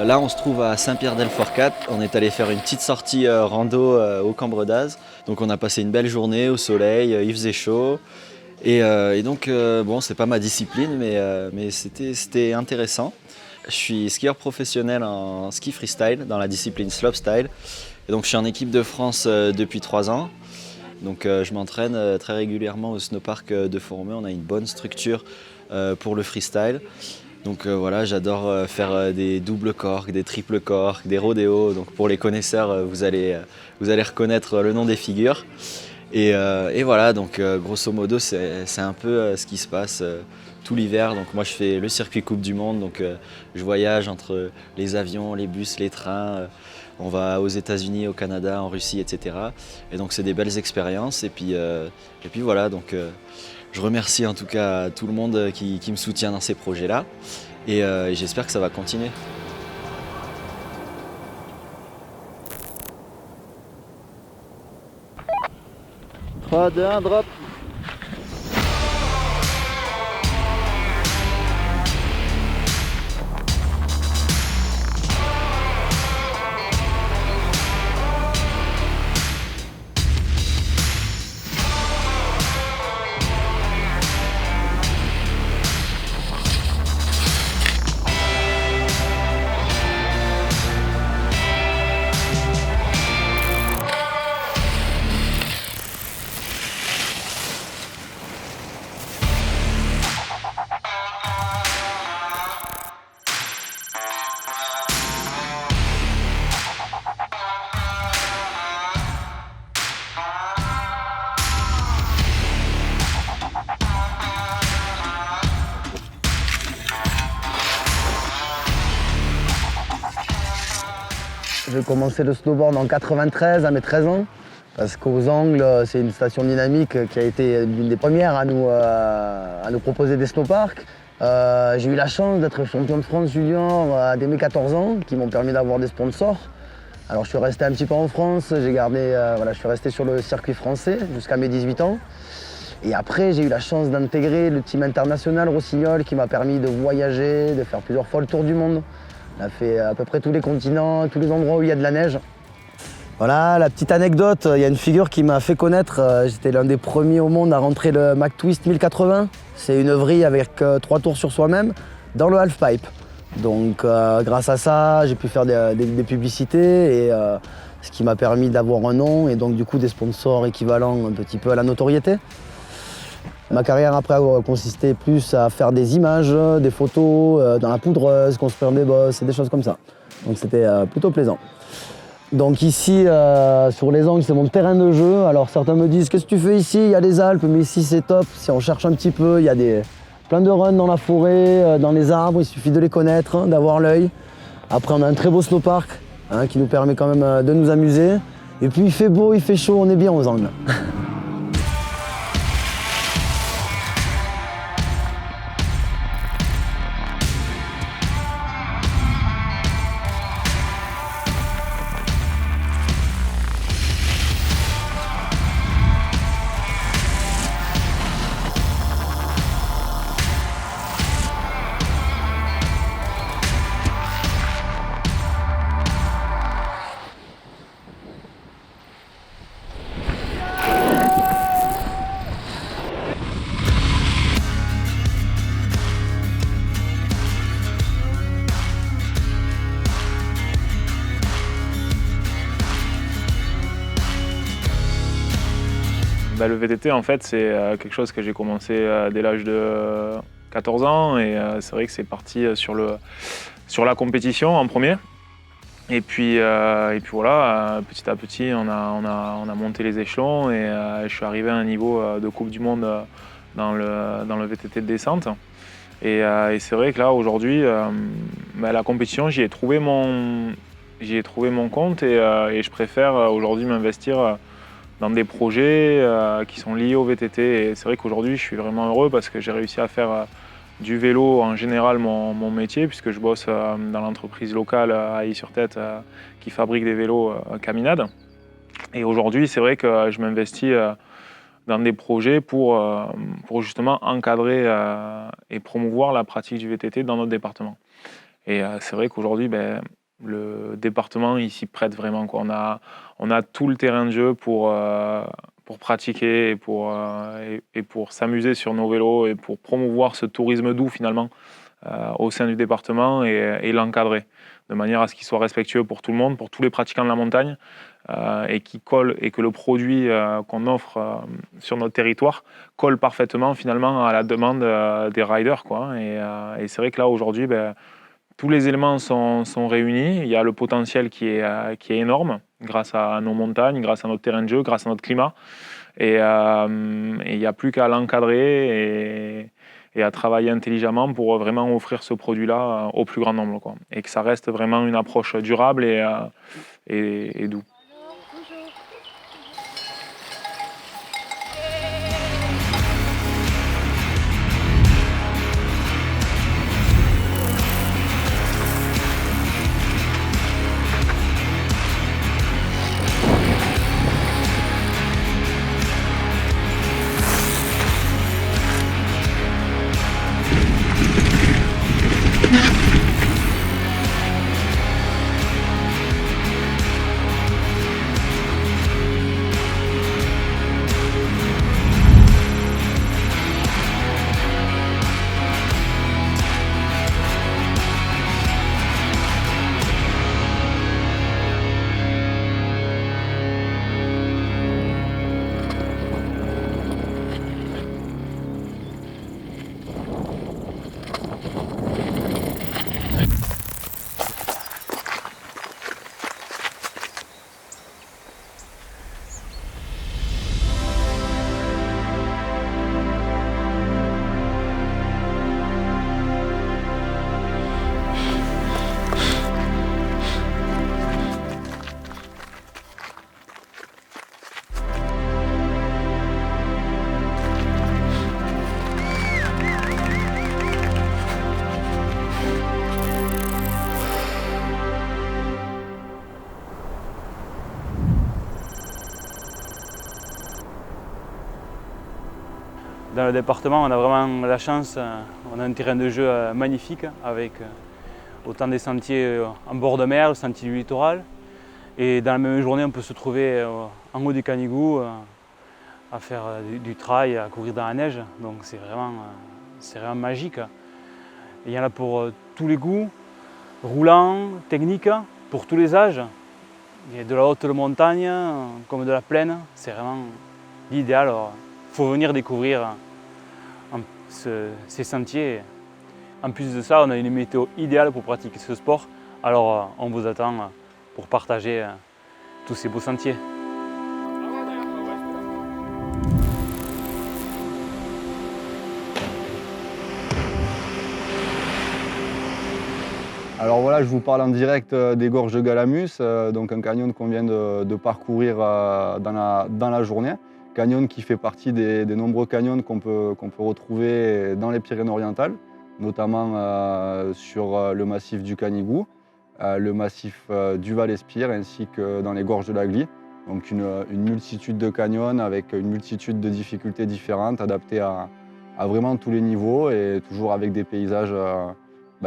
Là, on se trouve à Saint-Pierre-del-Forcat. On est allé faire une petite sortie rando au Cambre d'Az. Donc on a passé une belle journée au soleil, il faisait chaud. Et donc, bon, c'est pas ma discipline, mais c'était intéressant. Je suis skieur professionnel en ski freestyle dans la discipline slopestyle. Et donc je suis en équipe de France depuis 3 ans. Donc je m'entraîne très régulièrement au snowpark de Fourmeux. On a une bonne structure pour le freestyle. Donc voilà, j'adore faire des doubles corks, des triples corks, des rodéos. Donc pour les connaisseurs, vous allez reconnaître le nom des figures. Et voilà, donc grosso modo, c'est un peu ce qui se passe tout l'hiver. Donc moi, je fais le circuit Coupe du Monde. Donc je voyage entre les avions, les bus, les trains. On va aux États-Unis, au Canada, en Russie, etc. Et donc c'est des belles expériences. Et puis voilà, donc je remercie en tout cas tout le monde qui me soutient dans ces projets-là. Et j'espère que ça va continuer. 3, 2, 1, drop. J'ai commencé le snowboard en 93 à mes 13 ans parce qu'aux Angles, c'est une station dynamique qui a été l'une des premières à nous proposer des snowparks. J'ai eu la chance d'être champion de France junior dès mes 14 ans qui m'ont permis d'avoir des sponsors. Alors je suis resté un petit peu en France, je suis resté sur le circuit français jusqu'à mes 18 ans. Et après, j'ai eu la chance d'intégrer le team international Rossignol qui m'a permis de voyager, de faire plusieurs fois le tour du monde. On a fait à peu près tous les continents, tous les endroits où il y a de la neige. Voilà, la petite anecdote, il y a une figure qui m'a fait connaître. J'étais l'un des premiers au monde à rentrer le McTwist 1080. C'est une vrille avec 3 tours sur soi-même dans le halfpipe. Donc grâce à ça, j'ai pu faire des publicités, et ce qui m'a permis d'avoir un nom et donc du coup des sponsors équivalents un petit peu à la notoriété. Ma carrière après a consisté plus à faire des images, des photos dans la poudreuse, construire des bosses et des choses comme ça. Donc c'était plutôt plaisant. Donc ici, sur les Angles, c'est mon terrain de jeu. Alors certains me disent, qu'est-ce que tu fais ici? Il y a les Alpes, mais ici c'est top. Si on cherche un petit peu, il y a plein de runs dans la forêt, dans les arbres. Il suffit de les connaître, d'avoir l'œil. Après, on a un très beau snowpark qui nous permet quand même de nous amuser. Et puis il fait beau, il fait chaud, on est bien aux Angles. Le VTT, en fait, c'est quelque chose que j'ai commencé dès l'âge de 14 ans, et c'est vrai que c'est parti sur la compétition en premier. Et puis voilà, petit à petit, on a monté les échelons, et je suis arrivé à un niveau de Coupe du Monde dans le VTT de descente. Et c'est vrai que là, aujourd'hui, la compétition, j'y ai trouvé mon compte, et je préfère aujourd'hui m'investir dans des projets qui sont liés au VTT. Et c'est vrai qu'aujourd'hui, je suis vraiment heureux parce que j'ai réussi à faire du vélo en général mon métier, puisque je bosse dans l'entreprise locale à Ailly-sur-Tête qui fabrique des vélos Caminade. Et aujourd'hui, c'est vrai que je m'investis dans des projets pour justement encadrer et promouvoir la pratique du VTT dans notre département. Et c'est vrai qu'aujourd'hui, le département il s'y prête vraiment, quoi. On a tout le terrain de jeu pour pratiquer et pour s'amuser sur nos vélos et pour promouvoir ce tourisme doux finalement au sein du département et l'encadrer de manière à ce qu'il soit respectueux pour tout le monde, pour tous les pratiquants de la montagne et qui colle et que le produit qu'on offre sur notre territoire colle parfaitement finalement à la demande des riders, quoi. Et c'est vrai que là aujourd'hui, tous les éléments sont réunis. Il y a le potentiel qui est énorme grâce à nos montagnes, grâce à notre terrain de jeu, grâce à notre climat. Et il n'y a plus qu'à l'encadrer et à travailler intelligemment pour vraiment offrir ce produit-là au plus grand nombre, quoi. Et que ça reste vraiment une approche durable et doux. Dans le département, on a vraiment la chance, on a un terrain de jeu magnifique avec autant des sentiers en bord de mer, le sentier du littoral. Et dans la même journée, on peut se trouver en haut du Canigou à faire du trail, à courir dans la neige. Donc c'est vraiment magique. Et il y en a pour tous les goûts, roulant, technique, pour tous les âges. Il y a de la haute montagne comme de la plaine, c'est vraiment l'idéal. Il faut venir découvrir ces sentiers. En plus de ça, on a une météo idéale pour pratiquer ce sport. Alors on vous attend pour partager tous ces beaux sentiers. Alors voilà, je vous parle en direct des gorges de Galamus, donc un canyon qu'on vient de parcourir dans la journée. Canyon qui fait partie des nombreux canyons qu'on peut retrouver dans les Pyrénées-Orientales, notamment sur le massif du Canigou, le massif du Val-Espire ainsi que dans les gorges de la Glie. Donc une multitude de canyons avec une multitude de difficultés différentes adaptées à vraiment tous les niveaux et toujours avec des paysages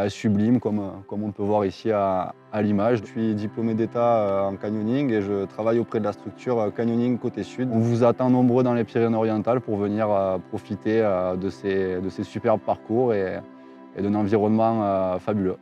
sublimes comme on peut voir ici à l'image. Je suis diplômé d'État en canyoning et je travaille auprès de la structure Canyoning Côté Sud. On vous attend nombreux dans les Pyrénées-Orientales pour venir profiter de ces superbes parcours et d'un environnement fabuleux.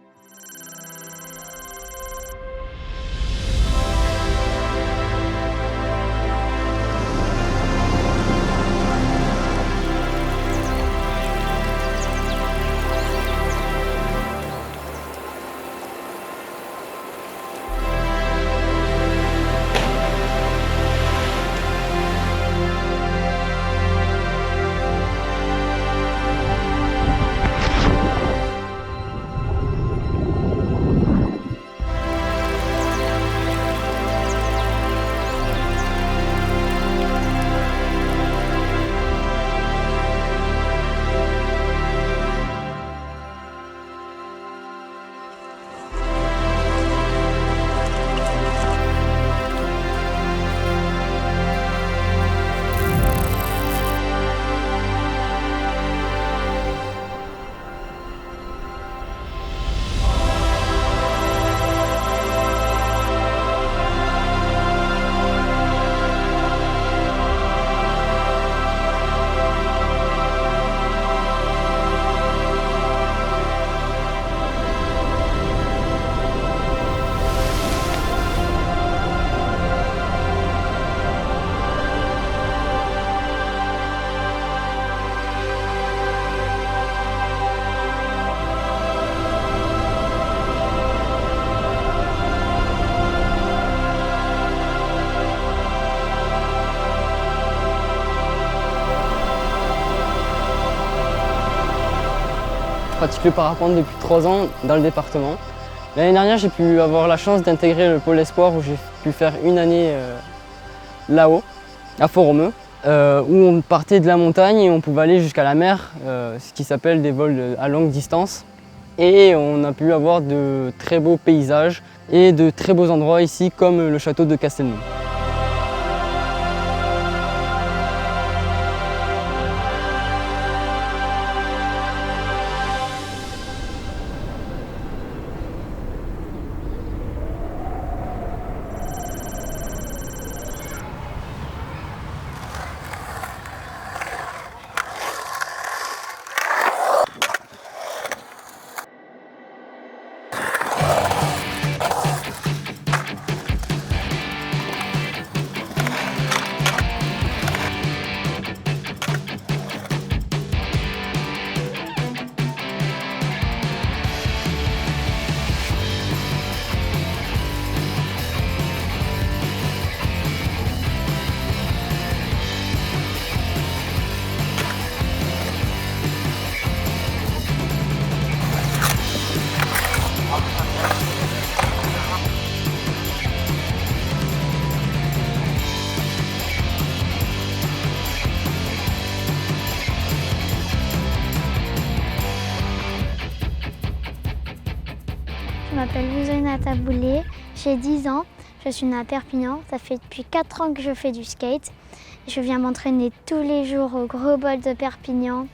pratique le parapente depuis 3 ans dans le département. L'année dernière, j'ai pu avoir la chance d'intégrer le pôle espoir où j'ai pu faire une année là-haut, à Fort-Romeu, où on partait de la montagne et on pouvait aller jusqu'à la mer, ce qui s'appelle des vols à longue distance. Et on a pu avoir de très beaux paysages et de très beaux endroits ici comme le château de Castelnau. Je m'appelle Louzaina Taboulé, j'ai 10 ans, je suis née à Perpignan. Ça fait depuis 4 ans que je fais du skate. Je viens m'entraîner tous les jours au Gros Bol de Perpignan.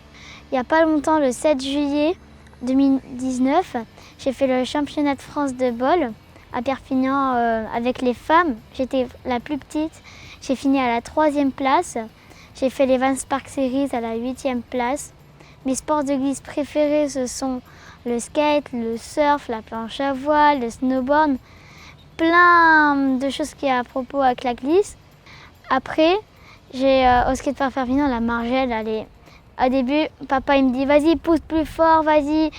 Il n'y a pas longtemps, le 7 juillet 2019, j'ai fait le championnat de France de bol à Perpignan avec les femmes. J'étais la plus petite, j'ai fini à la 3e place. J'ai fait les Vans Park Series à la 8e place. Mes sports de glisse préférés, ce sont le skate, le surf, la planche à voile, le snowboard, plein de choses qui y a à propos avec la glisse. Après, j'ai au skatepark Perpignan la margelle. Au début, papa il me dit vas-y pousse plus fort, vas-y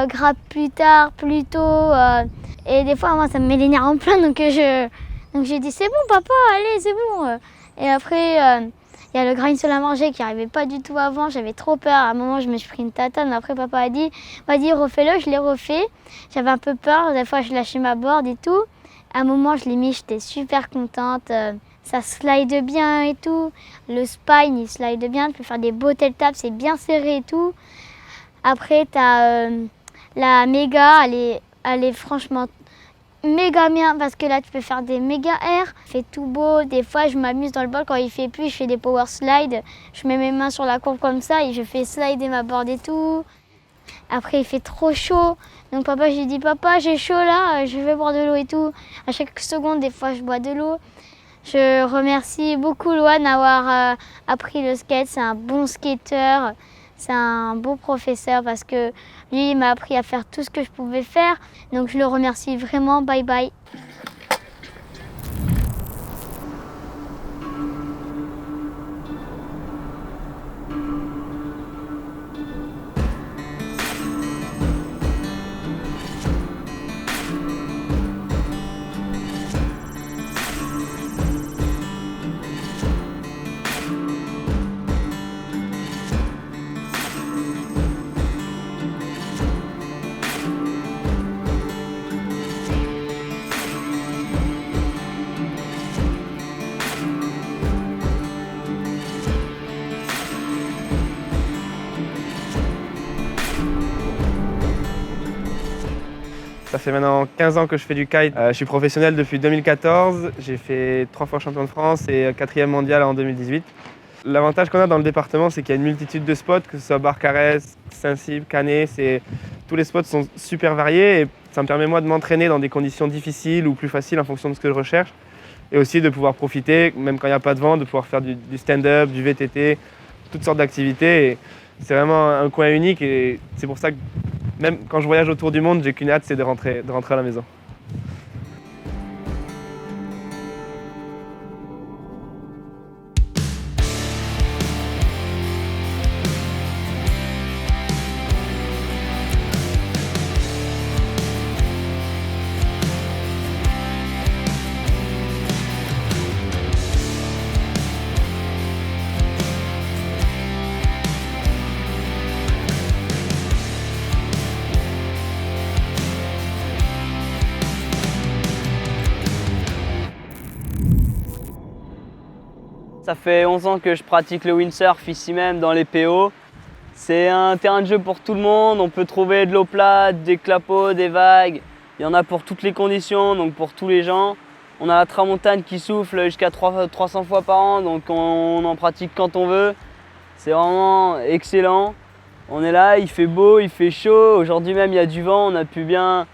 grappe plus tard, plus tôt. Et des fois moi ça me met les nerfs en plein donc j'ai dit c'est bon papa, allez c'est bon. Et après il y a le grind sur la margelle qui n'arrivait pas du tout avant, j'avais trop peur. À un moment, je me suis pris une tatane. Après, papa a dit vas-y, refais-le. Je l'ai refait. J'avais un peu peur. Des fois, je lâchais ma board et tout. À un moment, je l'ai mis, j'étais super contente. Ça slide bien et tout. Le spine, il slide bien. Tu peux faire des beaux tail taps, c'est bien serré et tout. Après, tu as la méga. Elle est franchement méga bien parce que là tu peux faire des méga airs, fait tout beau. Des fois je m'amuse dans le bol quand il fait pluie, je fais des power slides, je mets mes mains sur la courbe comme ça et je fais slider ma board et tout. Après il fait trop chaud, donc papa j'ai dit papa j'ai chaud là, je vais boire de l'eau et tout. À chaque seconde des fois je bois de l'eau. Je remercie beaucoup Loan d'avoir appris le skate, c'est un bon skateur. C'est un beau professeur parce que lui, il m'a appris à faire tout ce que je pouvais faire. Donc je le remercie vraiment. Bye bye. Ça fait maintenant 15 ans que je fais du kite. Je suis professionnel depuis 2014. J'ai fait 3 fois champion de France et 4e mondial en 2018. L'avantage qu'on a dans le département, c'est qu'il y a une multitude de spots, que ce soit Barcarès, Saint-Cybe, Canet. Tous les spots sont super variés et ça me permet moi de m'entraîner dans des conditions difficiles ou plus faciles en fonction de ce que je recherche. Et aussi de pouvoir profiter, même quand il n'y a pas de vent, de pouvoir faire du stand-up, du VTT, toutes sortes d'activités. Et c'est vraiment un coin unique et c'est pour ça que même quand je voyage autour du monde, j'ai qu'une hâte, c'est de rentrer à la maison. Ça fait 11 ans que je pratique le windsurf ici même dans les PO. C'est un terrain de jeu pour tout le monde, on peut trouver de l'eau plate, des clapots, des vagues. Il y en a pour toutes les conditions, donc pour tous les gens. On a la tramontane qui souffle jusqu'à 300 fois par an, donc on en pratique quand on veut. C'est vraiment excellent. On est là, il fait beau, il fait chaud. Aujourd'hui même, il y a du vent, on a pu bien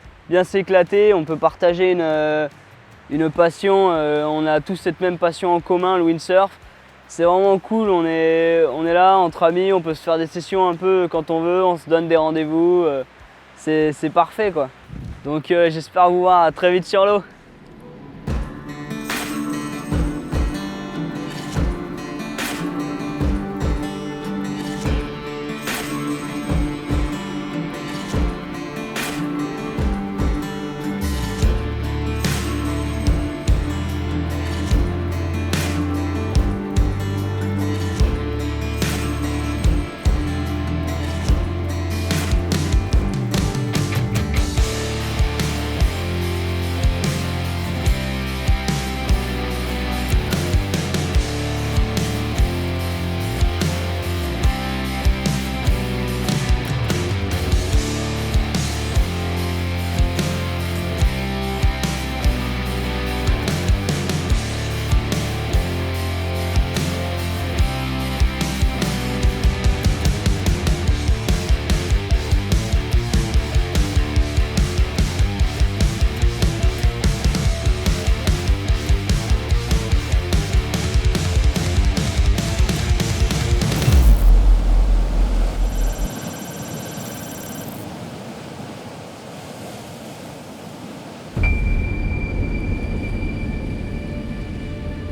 s'éclater. On peut partager une passion. On a tous cette même passion en commun, le windsurf. C'est vraiment cool, on est là entre amis, on peut se faire des sessions un peu quand on veut, on se donne des rendez-vous. C'est parfait quoi. Donc j'espère vous voir très vite sur l'eau.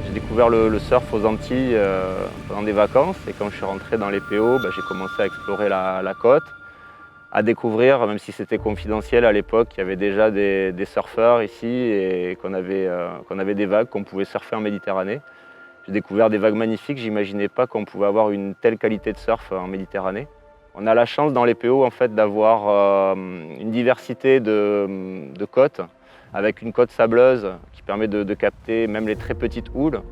J'ai découvert le surf aux Antilles pendant des vacances et quand je suis rentré dans les PO, j'ai commencé à explorer la côte, à découvrir, même si c'était confidentiel à l'époque, il y avait déjà des surfeurs ici et qu'on avait des vagues, qu'on pouvait surfer en Méditerranée. J'ai découvert des vagues magnifiques, j'imaginais pas qu'on pouvait avoir une telle qualité de surf en Méditerranée. On a la chance dans les PO en fait, d'avoir une diversité de côtes, avec une côte sableuse qui permet de capter même les très petites houles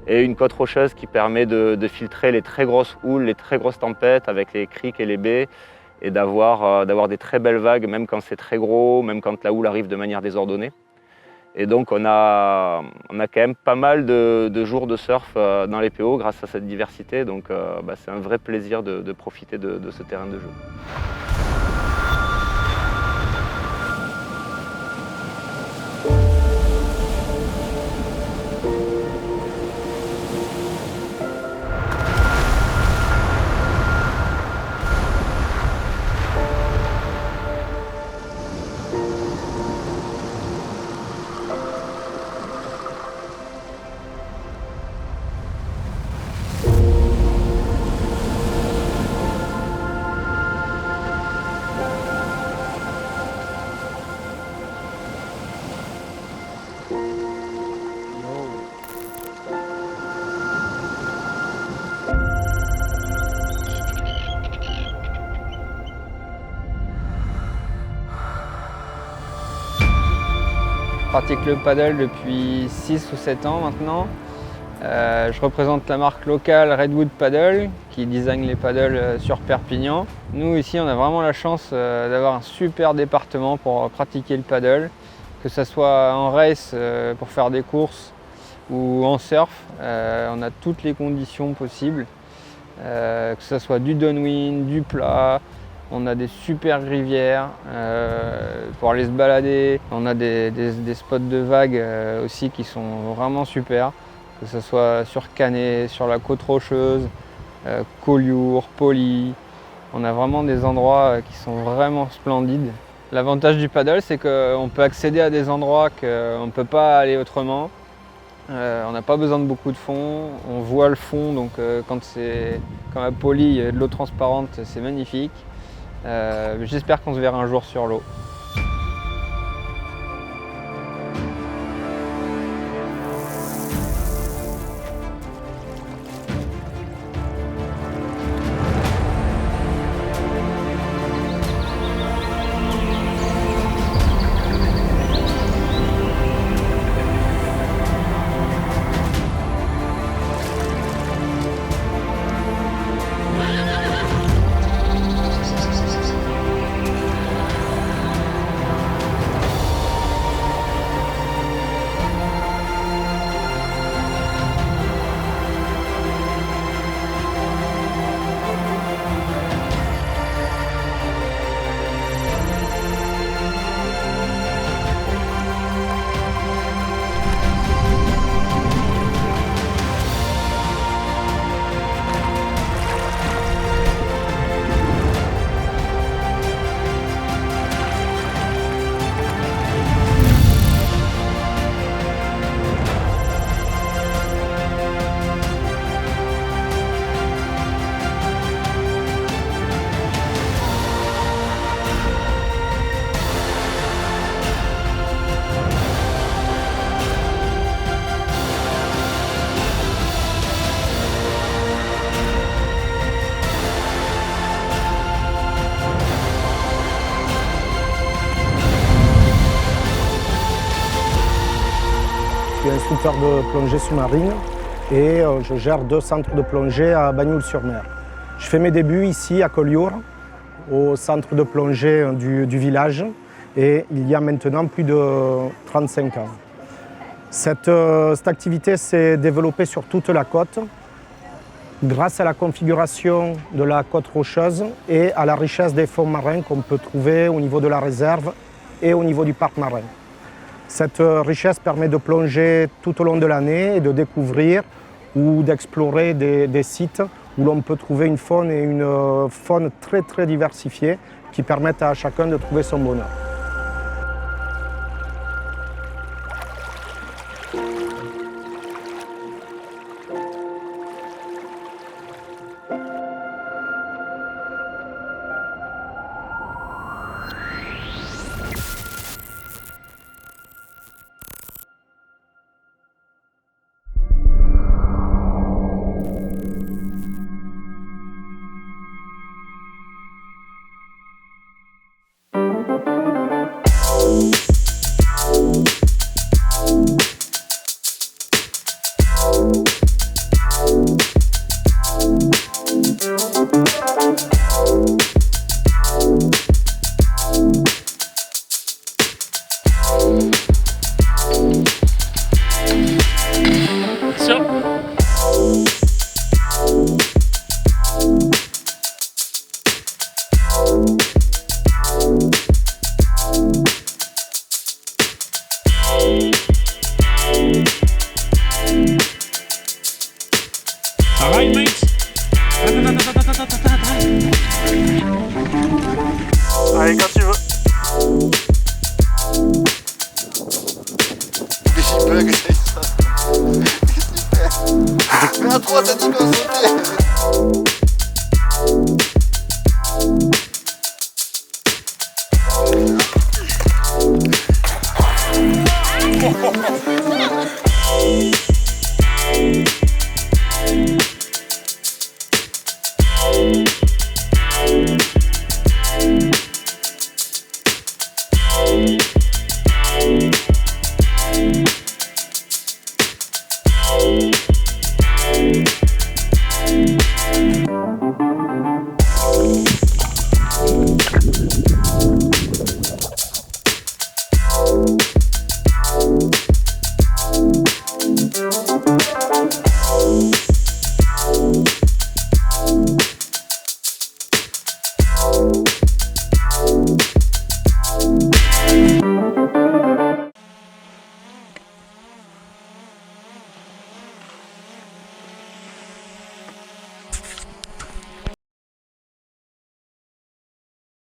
et une côte rocheuse qui permet de filtrer les très grosses houles, les très grosses tempêtes avec les criques et les baies et d'avoir des très belles vagues même quand c'est très gros, même quand la houle arrive de manière désordonnée. Et donc on a quand même pas mal de jours de surf dans les PO grâce à cette diversité, donc c'est un vrai plaisir de profiter de ce terrain de jeu. Je pratique le paddle depuis 6 ou 7 ans maintenant. Je représente la marque locale Redwood Paddle qui design les paddles sur Perpignan. Nous ici on a vraiment la chance d'avoir un super département pour pratiquer le paddle, que ce soit en race pour faire des courses ou en surf. On a toutes les conditions possibles, que ce soit du downwind, du plat. On a des super rivières pour aller se balader. On a des spots de vagues aussi qui sont vraiment super, que ce soit sur Canet, sur la côte rocheuse, Collioure, Poly. On a vraiment des endroits qui sont vraiment splendides. L'avantage du paddle, c'est qu'on peut accéder à des endroits qu'on ne peut pas aller autrement. On n'a pas besoin de beaucoup de fond, on voit le fond, donc quand à Poly, il y a de l'eau transparente, c'est magnifique. J'espère qu'on se verra un jour sur l'eau. instructeur de plongée sous-marine et je gère 2 centres de plongée à Bagnoul-sur-Mer. Je fais mes débuts ici à Collioure, au centre de plongée du village, et il y a maintenant plus de 35 ans. Cette activité s'est développée sur toute la côte grâce à la configuration de la côte rocheuse et à la richesse des fonds marins qu'on peut trouver au niveau de la réserve et au niveau du parc marin. Cette richesse permet de plonger tout au long de l'année et de découvrir ou d'explorer des sites où l'on peut trouver une faune et une faune très diversifiées qui permettent à chacun de trouver son bonheur. Alright, mate. Allez, quand tu veux. Mais bug, c'est ça. Qu'est-ce que tu fais? Mais à 3, t'as dit qu'on sautait.